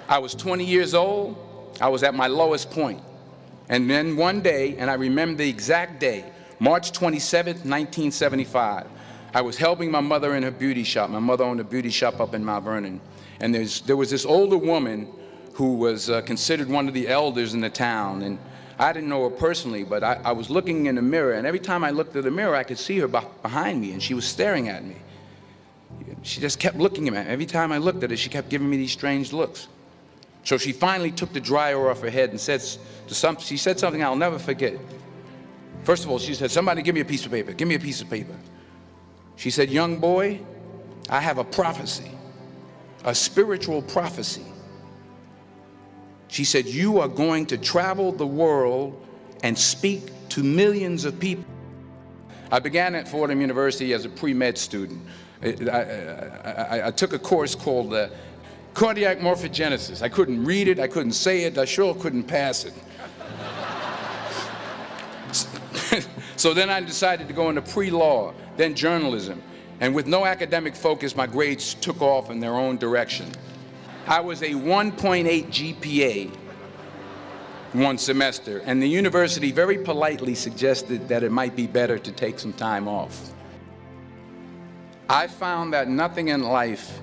I was 20 years old. I was at my lowest point. And then one day, and I remember the exact day, March 27th, 1975, I was helping my mother in her beauty shop. My mother owned a beauty shop up in Mount Vernon. And there was this older woman who was considered one of the elders in the town. And I didn't know her personally, but I was looking in the mirror, and every time I looked at the mirror, I could see her behind me, and she was staring at me. She just kept looking at me. Every time I looked at her, she kept giving me these strange looks. So she finally took the dryer off her head and she said something I'll never forget. First of all, she said, "Somebody give me a piece of paper. Give me a piece of paper." She said, "Young boy, I have a prophecy, a spiritual prophecy." She said, "You are going to travel the world and speak to millions of people." I began at Fordham University as a pre-med student. I took a course called cardiac morphogenesis. I couldn't read it, I couldn't say it, I sure couldn't pass it. So then I decided to go into pre-law, then journalism. And with no academic focus, my grades took off in their own direction. I was a 1.8 GPA one semester, and the university very politely suggested that it might be better to take some time off. I found that nothing in life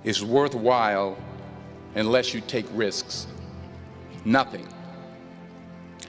is worthwhile unless you take risks. Nothing.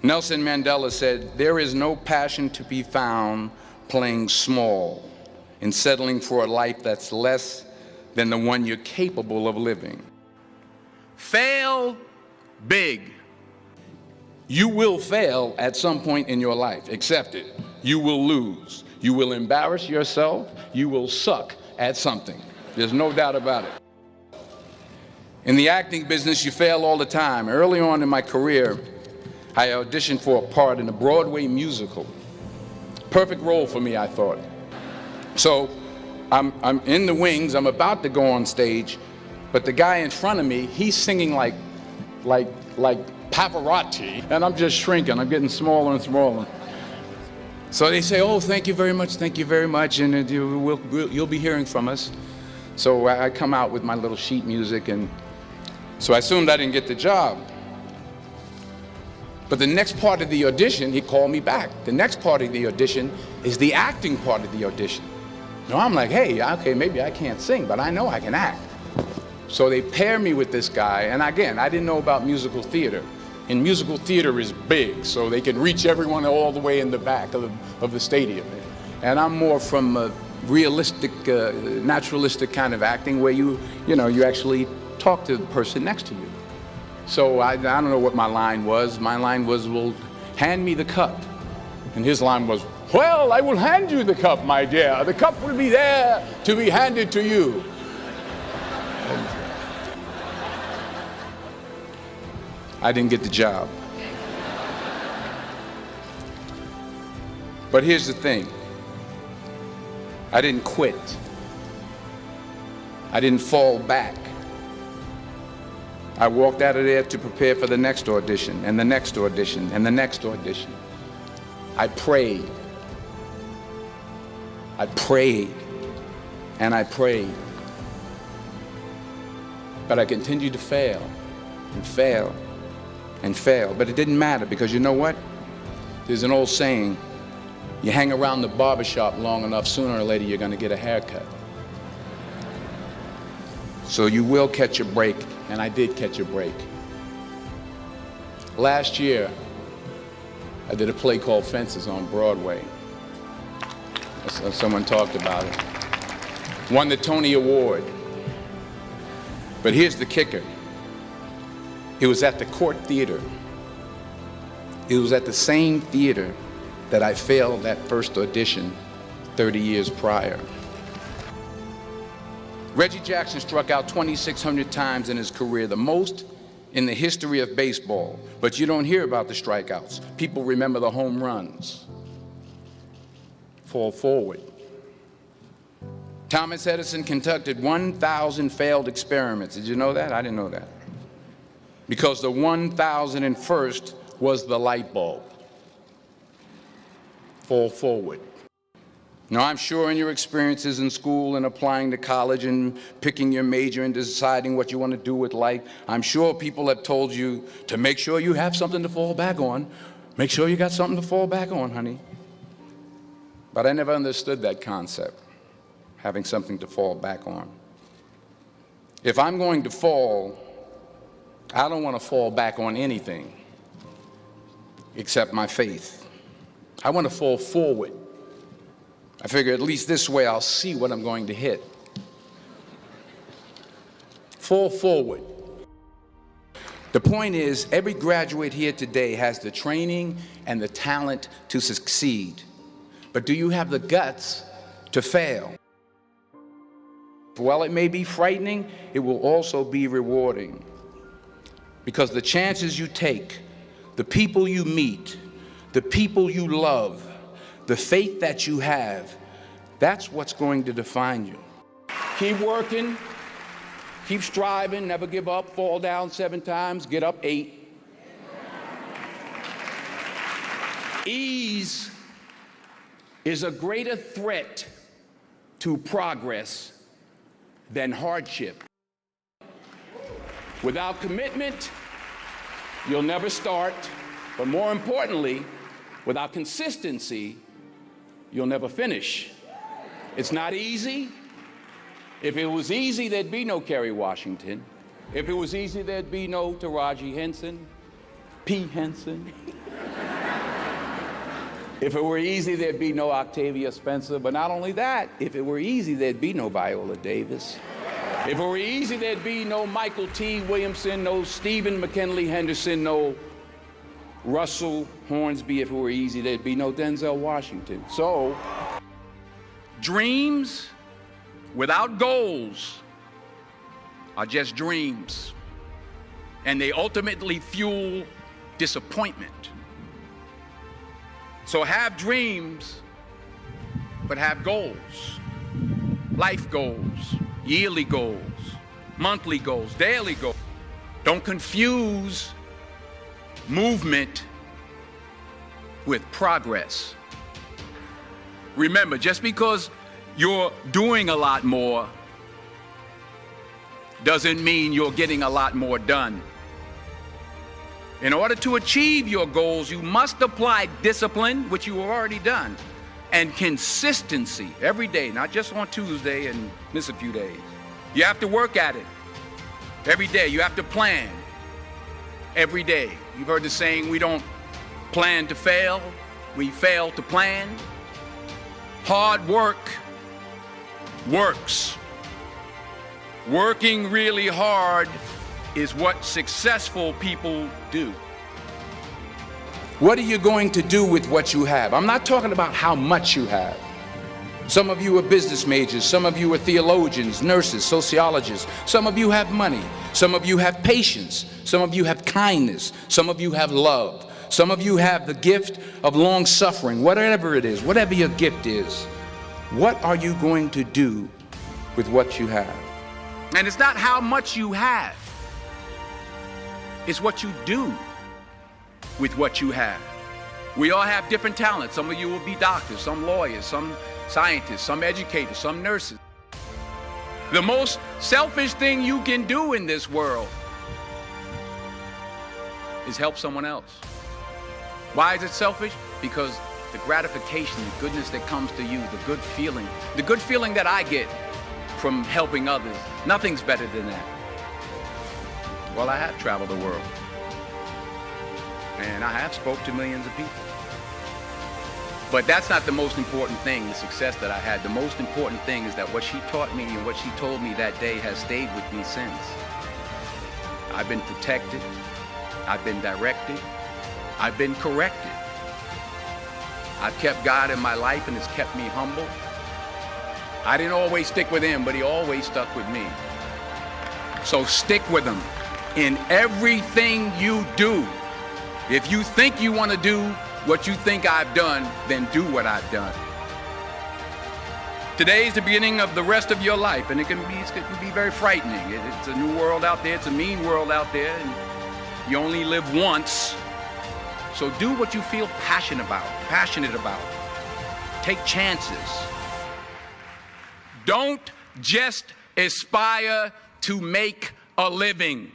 Nelson Mandela said, "There is no passion to be found playing small and settling for a life that's less than the one you're capable of living." Fail big. You will fail at some point in your life. Accept it. You will lose. You will embarrass yourself. You will suck at something. There's no doubt about it. In the acting business, you fail all the time. Early on in my career, I auditioned for a part in a Broadway musical. Perfect role for me, I thought. So I'm in the wings, I'm about to go on stage, but the guy in front of me, he's singing like Pavarotti, and I'm just shrinking, I'm getting smaller and smaller. So they say, "Oh, thank you very much, and you'll be hearing from us." So I come out with my little sheet music, and so I assumed I didn't get the job. But the next part of the audition, he called me back. The next part of the audition is the acting part of the audition. Now I'm like, hey, okay, maybe I can't sing, but I know I can act. So they pair me with this guy, and again, I didn't know about musical theater. And musical theater is big, so they can reach everyone all the way in the back of the stadium. And I'm more from a realistic, naturalistic kind of acting where you actually talk to the person next to you. So I don't know what my line was. My line was, "Well, hand me the cup." And his line was, "Well, I will hand you the cup, my dear. The cup will be there to be handed to you." I didn't get the job. But here's the thing. I didn't quit. I didn't fall back. I walked out of there to prepare for the next audition, and the next audition, and the next audition. I prayed. I prayed, and I prayed. But I continued to fail, and fail, and fail. But it didn't matter, because you know what? There's an old saying, you hang around the barbershop long enough, sooner or later you're going to get a haircut. So you will catch a break, and I did catch a break. Last year, I did a play called Fences on Broadway. Someone talked about it. Won the Tony Award. But here's the kicker. It was at the Court Theater. It was at the same theater that I failed that first audition 30 years prior. Reggie Jackson struck out 2,600 times in his career, the most in the history of baseball. But you don't hear about the strikeouts. People remember the home runs. Fall forward. Thomas Edison conducted 1,000 failed experiments. Did you know that? I didn't know that. Because the 1,001st was the light bulb. Fall forward. Now, I'm sure in your experiences in school and applying to college and picking your major and deciding what you want to do with life, I'm sure people have told you to make sure you have something to fall back on. Make sure you got something to fall back on, honey. But I never understood that concept, having something to fall back on. If I'm going to fall, I don't want to fall back on anything except my faith. I want to fall forward. I figure at least this way I'll see what I'm going to hit. Fall forward. The point is, every graduate here today has the training and the talent to succeed. But do you have the guts to fail? While it may be frightening, it will also be rewarding. Because the chances you take, the people you meet, the people you love, the faith that you have, that's what's going to define you. Keep working, keep striving, never give up, fall down 7 times, get up 8. Ease is a greater threat to progress than hardship. Without commitment, you'll never start, but more importantly, without consistency, you'll never finish. It's not easy. If it was easy, there'd be no Kerry Washington. If it was easy, there'd be no Taraji Henson, P. Henson. If it were easy, there'd be no Octavia Spencer. But not only that, if it were easy, there'd be no Viola Davis. If it were easy, there'd be no Michael T. Williamson, no Stephen McKinley Henderson, no Russell Hornsby. If it were easy, there'd be no Denzel Washington. So, dreams without goals are just dreams, and they ultimately fuel disappointment. So have dreams, but have goals. Life goals, yearly goals, monthly goals, daily goals. Don't confuse movement with progress. Remember, just because you're doing a lot more doesn't mean you're getting a lot more done. In order to achieve your goals, you must apply discipline, which you have already done, and consistency every day, not just on Tuesday and miss a few days. You have to work at it every day. You have to plan every day. You've heard the saying, we don't plan to fail, we fail to plan. Hard work works. Working really hard is what successful people do. What are you going to do with what you have? I'm not talking about how much you have. Some of you are business majors, some of you are theologians, nurses, sociologists, some of you have money, some of you have patience, some of you have kindness, some of you have love, some of you have the gift of long suffering, whatever it is, whatever your gift is. What are you going to do with what you have? And it's not how much you have. It's what you do with what you have. We all have different talents. Some of you will be doctors, some lawyers, some scientists, some educators, some nurses. The most selfish thing you can do in this world is help someone else. Why is it selfish? Because the gratification, the goodness that comes to you, the good feeling that I get from helping others, nothing's better than that. Well, I have traveled the world, and I have spoke to millions of people. But that's not the most important thing, the success that I had. The most important thing is that what she taught me and what she told me that day has stayed with me since. I've been protected, I've been directed, I've been corrected. I've kept God in my life, and it's kept me humble. I didn't always stick with him, but he always stuck with me. So stick with him in everything you do. If you think you want to do what you think I've done, then do what I've done. Today is the beginning of the rest of your life, and it can be very frightening. It's a new world out there. It's a mean world out there, and you only live once. So do what you feel passionate about. Take chances. Don't just aspire to make a living.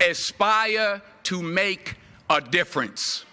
Aspire to make a difference.